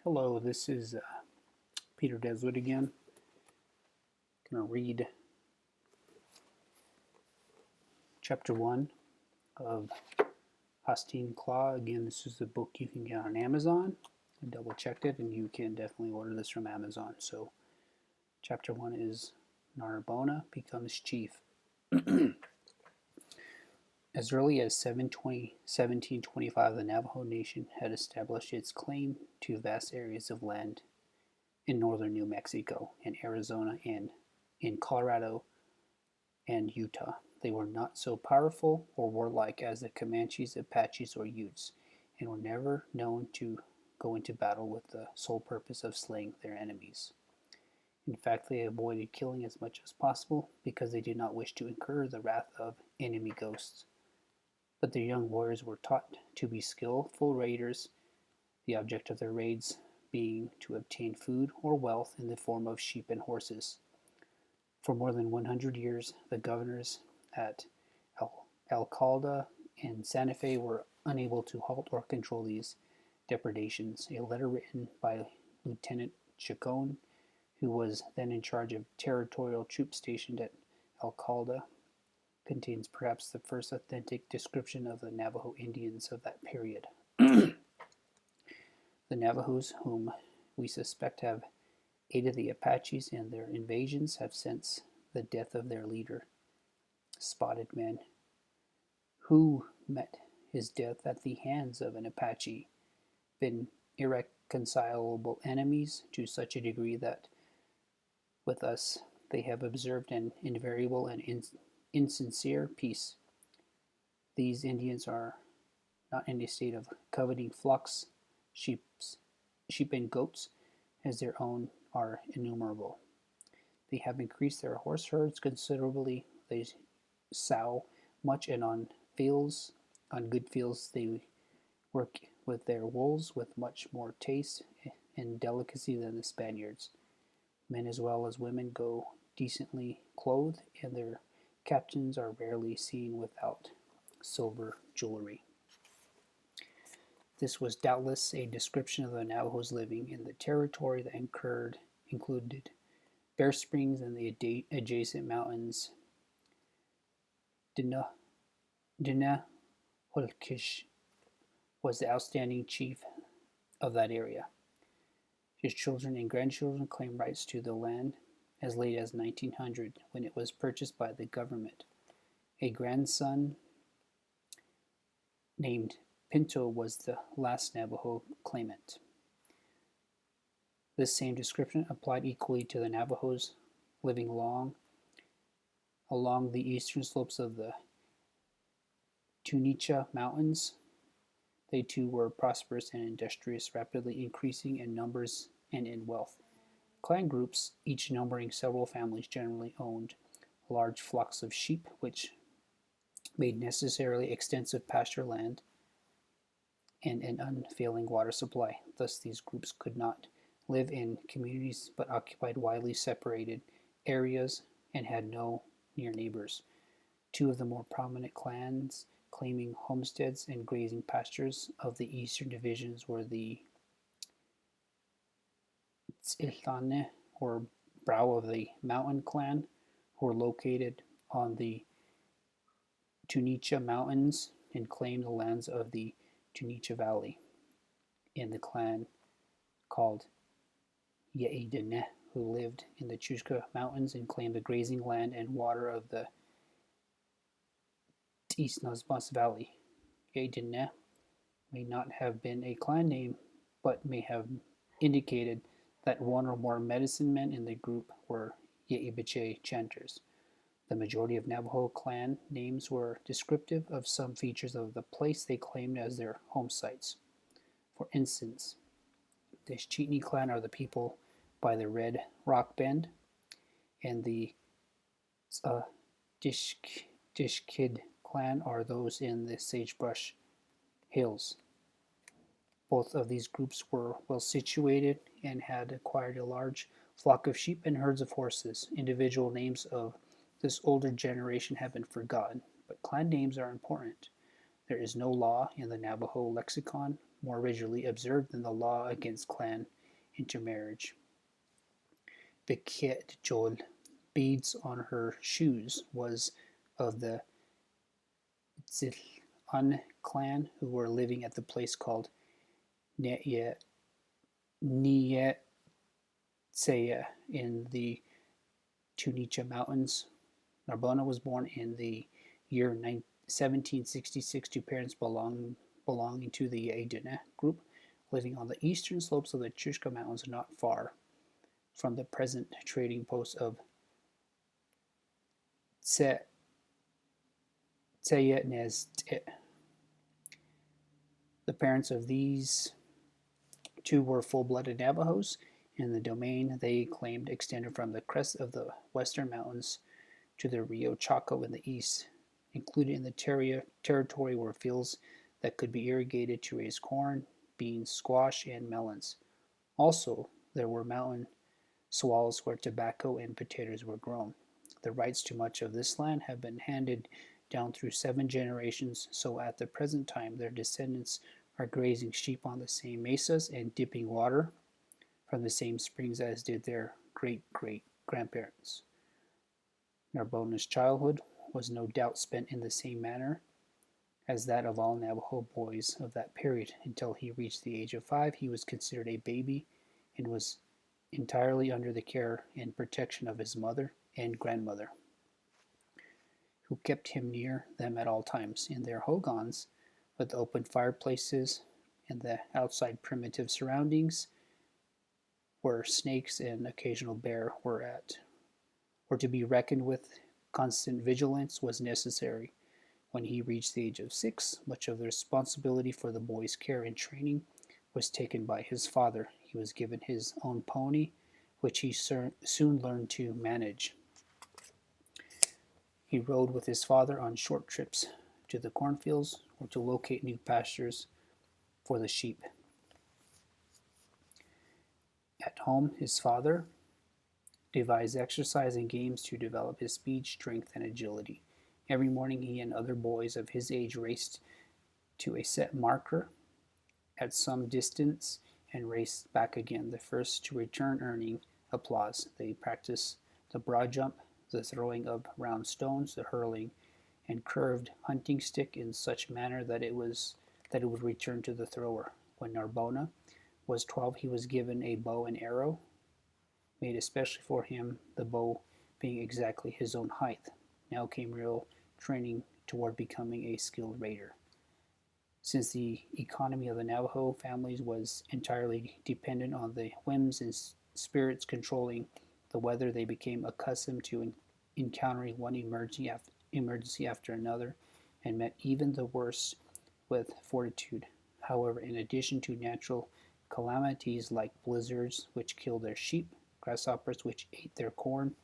Hello, this is Peter Deswood again. I'm going to read chapter 1 of Hosteen, Klah. Again, this is a book you can get on Amazon. I double checked it, and you can definitely order this from Amazon. So, chapter 1 is Narbona becomes chief. As early as 1725, the Navajo Nation had established its claim to vast areas of land in northern New Mexico and Arizona and in Colorado and Utah. They were not so powerful or warlike as the Comanches, Apaches, or Utes, and were never known to go into battle with the sole purpose of slaying their enemies. In fact, they avoided killing as much as possible because they did not wish to incur the wrath of enemy ghosts. But their young warriors were taught to be skillful raiders, the object of their raids being to obtain food or wealth in the form of sheep and horses. For more than 100 years, the governors at Alcalde and Santa Fe were unable to halt or control these depredations. A letter written by Lieutenant Chacon, who was then in charge of territorial troops stationed at Alcalde, contains perhaps the first authentic description of the Navajo Indians of that period. The Navajos, whom we suspect have aided the Apaches in their invasions, have since the death of their leader, Spotted Man, who met his death at the hands of an Apache, been irreconcilable enemies to such a degree that with us they have observed an invariable and insincere peace. These Indians are not in a state of coveting flocks, sheep and goats, as their own are innumerable. They have increased their horse herds considerably. They sow much, and on good fields, they work with their wools with much more taste and delicacy than the Spaniards. Men as well as women go decently clothed, and their captains are rarely seen without silver jewelry. This was doubtless a description of the Navajos living in the territory that included Bear Springs and the adjacent mountains. Dinahulkish was the outstanding chief of that area. His children and grandchildren claimed rights to the land as late as 1900, when it was purchased by the government. A grandson named Pinto was the last Navajo claimant. This same description applied equally to the Navajos living along the eastern slopes of the Tunicha Mountains. They too were prosperous and industrious, rapidly increasing in numbers and in wealth. Clan groups, each numbering several families, generally owned large flocks of sheep, which made necessarily extensive pasture land and an unfailing water supply. Thus, these groups could not live in communities but occupied widely separated areas and had no near neighbors. Two of the more prominent clans claiming homesteads and grazing pastures of the eastern divisions were the Tzilane, or Brow of the Mountain clan, who were located on the Tunicha Mountains and claimed the lands of the Tunicha Valley, and the clan called Ye'edene, who lived in the Chuska Mountains and claimed the grazing land and water of the East Nazbas Valley. Ye'edene may not have been a clan name, but may have indicated that one or more medicine men in the group were Ye'ibiche chanters. The majority of Navajo clan names were descriptive of some features of the place they claimed as their home sites. For instance, the Chitney clan are the people by the Red Rock Bend, and the Dishkid clan are those in the Sagebrush Hills. Both of these groups were well situated and had acquired a large flock of sheep and herds of horses. Individual names of this older generation have been forgotten, but clan names are important. There is no law in the Navajo lexicon more rigidly observed than the law against clan into marriage. The Jol beads on her shoes was of the Zil'an clan who were living at the place called Nyetseya in the Tunicha Mountains. Narbona was born in the year 1766 to parents belonging to the Adena group, living on the eastern slopes of the Chushka Mountains not far from the present trading post of Tseyetnezte. The parents of these two were full-blooded Navajos, and the domain they claimed extended from the crest of the western mountains to the Rio Chaco in the east. Included in the territory were fields that could be irrigated to raise corn, beans, squash, and melons. Also, there were mountain swales where tobacco and potatoes were grown. The rights to much of this land have been handed down through 7 generations, so at the present time their descendants are grazing sheep on the same mesas and dipping water from the same springs as did their great-great-grandparents. Narbona's childhood was no doubt spent in the same manner as that of all Navajo boys of that period. Until he reached the age of 5, he was considered a baby and was entirely under the care and protection of his mother and grandmother, who kept him near them at all times. In their hogans, with open fireplaces and the outside primitive surroundings, where snakes and occasional bear were to be reckoned with, constant vigilance was necessary. When he reached the age of 6, much of the responsibility for the boy's care and training was taken by his father. He was given his own pony, which he soon learned to manage. He rode with his father on short trips to the cornfields or to locate new pastures for the sheep. At home, his father devised exercise and games to develop his speed, strength, and agility. Every morning he and other boys of his age raced to a set marker at some distance and raced back again, the first to return earning applause. They practiced the broad jump, the throwing of round stones, the hurling and curved hunting stick in such manner that it would return to the thrower. When Narbona was 12, he was given a bow and arrow made especially for him, the bow being exactly his own height. Now came real training toward becoming a skilled raider. Since the economy of the Navajo families was entirely dependent on the whims and spirits controlling the weather, they became accustomed to encountering one emergency after another and met even the worst with fortitude. However, in addition to natural calamities like blizzards, which killed their sheep, grasshoppers, which ate their corn,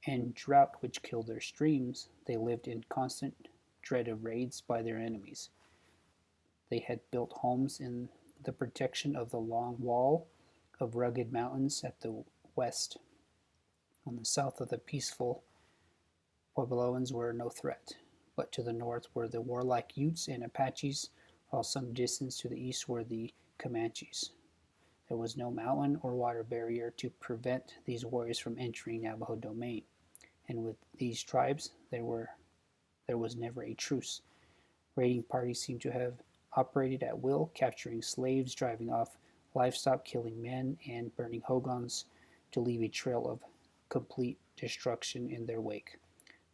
and drought, which killed their streams, they lived in constant dread of raids by their enemies. They had built homes in the protection of the long wall of rugged mountains at the west. On the south of the peaceful Puebloans were no threat, but to the north were the warlike Utes and Apaches, while some distance to the east were the Comanches. There was no mountain or water barrier to prevent these warriors from entering Navajo domain, and with these tribes there was never a truce. Raiding parties seemed to have operated at will, capturing slaves, driving off livestock, killing men, and burning hogans to leave a trail of complete destruction in their wake.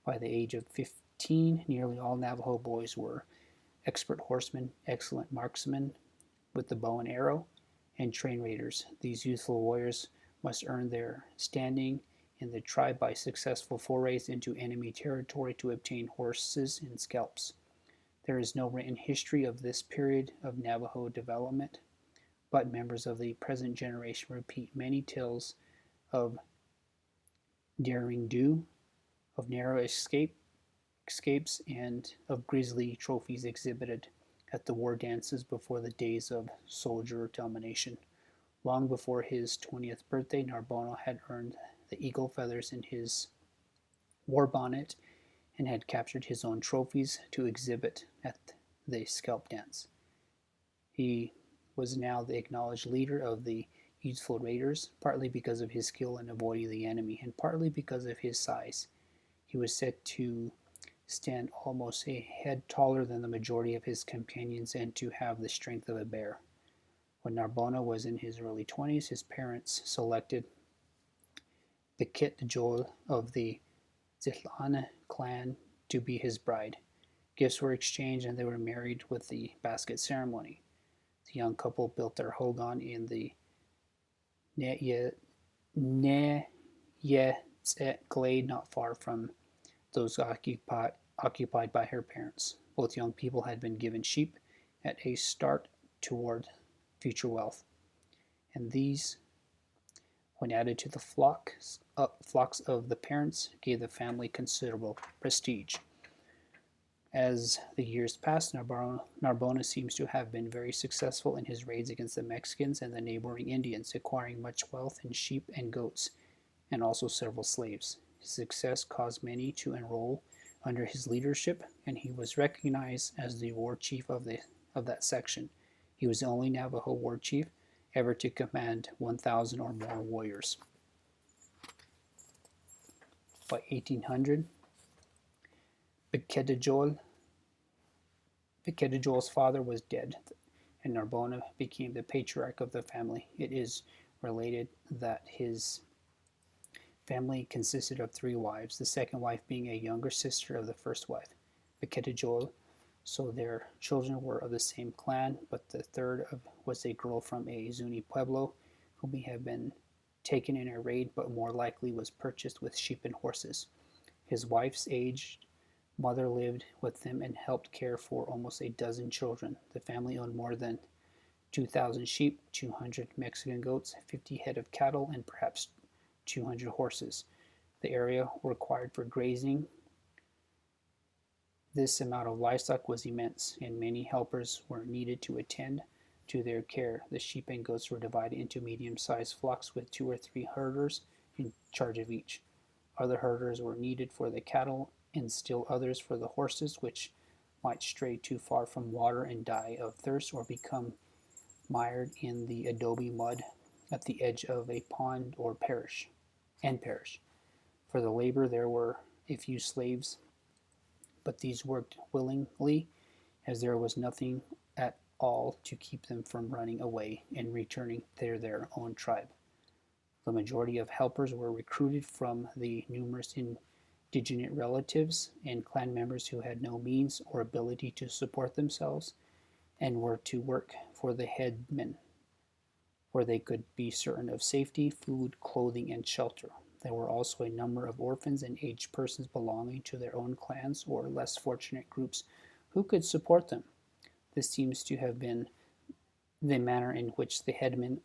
By the age of 15, nearly all Navajo boys were expert horsemen, excellent marksmen with the bow and arrow, and trained raiders. These youthful warriors must earn their standing in the tribe by successful forays into enemy territory to obtain horses and scalps. There is no written history of this period of Navajo development, but members of the present generation repeat many tales of daring do, of narrow escapes, and of grisly trophies exhibited at the war dances before the days of soldier domination. Long before his 20th birthday, Narbona had earned the eagle feathers in his war bonnet and had captured his own trophies to exhibit at the scalp dance. He was now the acknowledged leader of the youthful raiders, partly because of his skill in avoiding the enemy, and partly because of his size. He was said to stand almost a head taller than the majority of his companions and to have the strength of a bear. When Narbona was in his early 20s, his parents selected Biket Joel of the Zitlana clan to be his bride. Gifts were exchanged and they were married with the basket ceremony. The young couple built their hogan in the Neyetze glade not far from those occupied by her parents. Both young people had been given sheep at a start toward future wealth, and these, when added to the flocks of the parents, gave the family considerable prestige. As the years passed, Narbona seems to have been very successful in his raids against the Mexicans and the neighboring Indians, acquiring much wealth in sheep and goats, and also several slaves. His success caused many to enroll under his leadership, and he was recognized as the war chief of that section. He was the only Navajo war chief ever to command 1,000 or more warriors. By 1800, Biketijol's father was dead, and Narbona became the patriarch of the family. It is related that his family consisted of 3 wives, the second wife being a younger sister of the first wife, Biketijol, so their children were of the same clan, but the third was a girl from a Zuni pueblo who may have been taken in a raid, but more likely was purchased with sheep and horses. His wife's aged mother lived with them and helped care for almost a dozen children. The family owned more than 2,000 sheep, 200 Mexican goats, 50 head of cattle, and perhaps 200 horses. The area required for grazing this amount of livestock was immense, and many helpers were needed to attend to their care. The sheep and goats were divided into medium-sized flocks with 2 or 3 herders in charge of each. Other herders were needed for the cattle, and still others for the horses, which might stray too far from water and die of thirst or become mired in the adobe mud at the edge of a pond or perish. For the labor there were a few slaves, but these worked willingly, as there was nothing at all to keep them from running away and returning to their own tribe. The majority of helpers were recruited from the numerous indigenous relatives and clan members who had no means or ability to support themselves and were to work for the headmen, where they could be certain of safety, food, clothing, and shelter. There were also a number of orphans and aged persons belonging to their own clans or less fortunate groups who could support them. This seems to have been the manner in which the headmen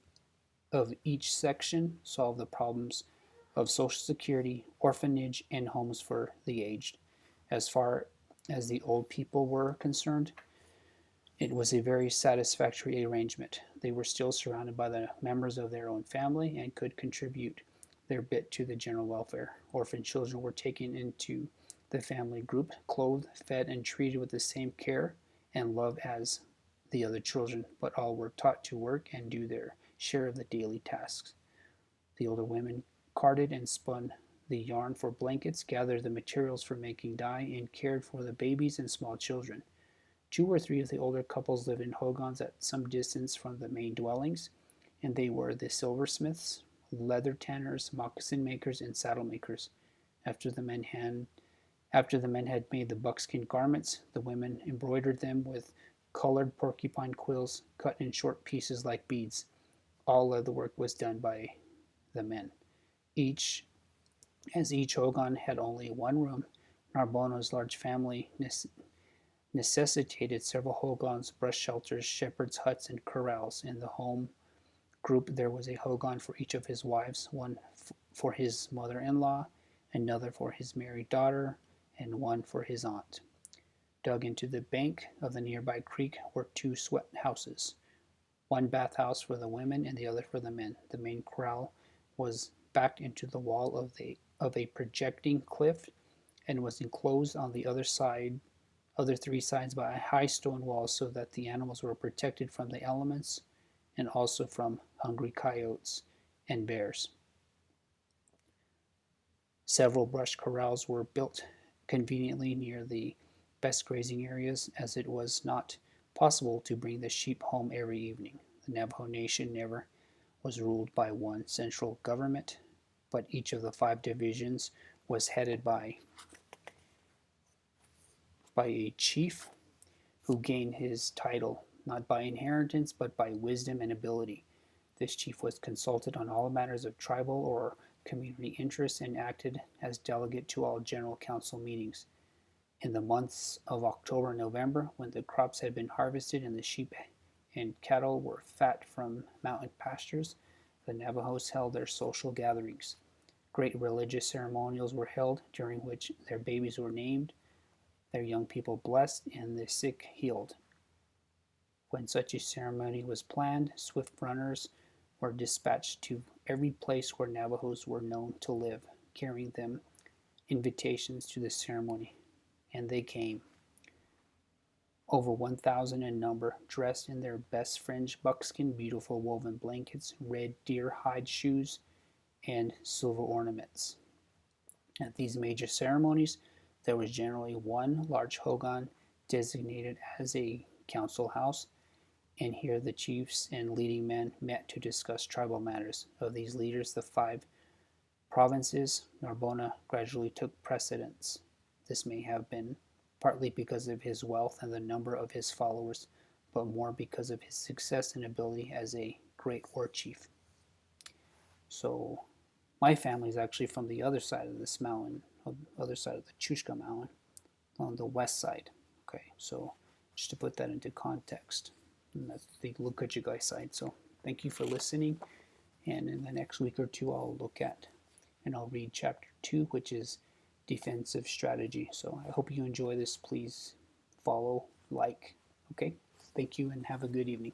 of each section solved the problems of social security, orphanage, and homes for the aged. As far as the old people were concerned, it was a very satisfactory arrangement. They were still surrounded by the members of their own family and could contribute their bit to the general welfare. Orphan children were taken into the family group, clothed, fed, and treated with the same care and love as the other children, but all were taught to work and do their share of the daily tasks. The older women carded and spun the yarn for blankets, gathered the materials for making dye, and cared for the babies and small children. 2 or 3 of the older couples lived in hogans at some distance from the main dwellings, and they were the silversmiths, leather tanners, moccasin makers, and saddle makers. After the men had made the buckskin garments, the women embroidered them with colored porcupine quills cut in short pieces like beads. All of the work was done by the men. Each hogan had only one room, Narbona's large family necessitated several hogans, brush shelters, shepherds' huts, and corrals. In the home group there was a hogan for each of his wives, one for his mother-in-law, another for his married daughter, and one for his aunt. Dug into the bank of the nearby creek were 2 sweat houses, one bathhouse for the women and the other for the men. The main corral was backed into the wall of a projecting cliff and was enclosed on the other 3 sides by a high stone wall so that the animals were protected from the elements and also from hungry coyotes and bears. Several brush corrals were built conveniently near the best grazing areas, as it was not possible to bring the sheep home every evening. The Navajo Nation never was ruled by one central government, but each of the 5 divisions was headed by a chief who gained his title not by inheritance but by wisdom and ability. This chief was consulted on all matters of tribal or community interest and acted as delegate to all general council meetings. In the months of October and November, when the crops had been harvested and the sheep and cattle were fat from mountain pastures, the Navajos held their social gatherings. Great religious ceremonials were held, during which their babies were named, their young people blessed, and the sick healed. When such a ceremony was planned, swift runners were dispatched to every place where Navajos were known to live, carrying them invitations to the ceremony. And they came. Over 1,000 in number, dressed in their best fringed buckskin, beautiful woven blankets, red deer hide shoes, and silver ornaments. At these major ceremonies, there was generally one large hogan designated as a council house, and here the chiefs and leading men met to discuss tribal matters. Of these leaders, the 5 provinces, Narbona gradually took precedence. This may have been partly because of his wealth and the number of his followers, but more because of his success and ability as a great war chief. So my family is actually from the other side of this mountain, on the other side of the Chushka Mountain, on the west side. Okay, so just to put that into context, and that's the Lukachigai side. So thank you for listening, and in the next week or two I'll look at and I'll read chapter 2, which is defensive strategy. So I hope you enjoy this. Please follow, like. Okay, thank you and have a good evening.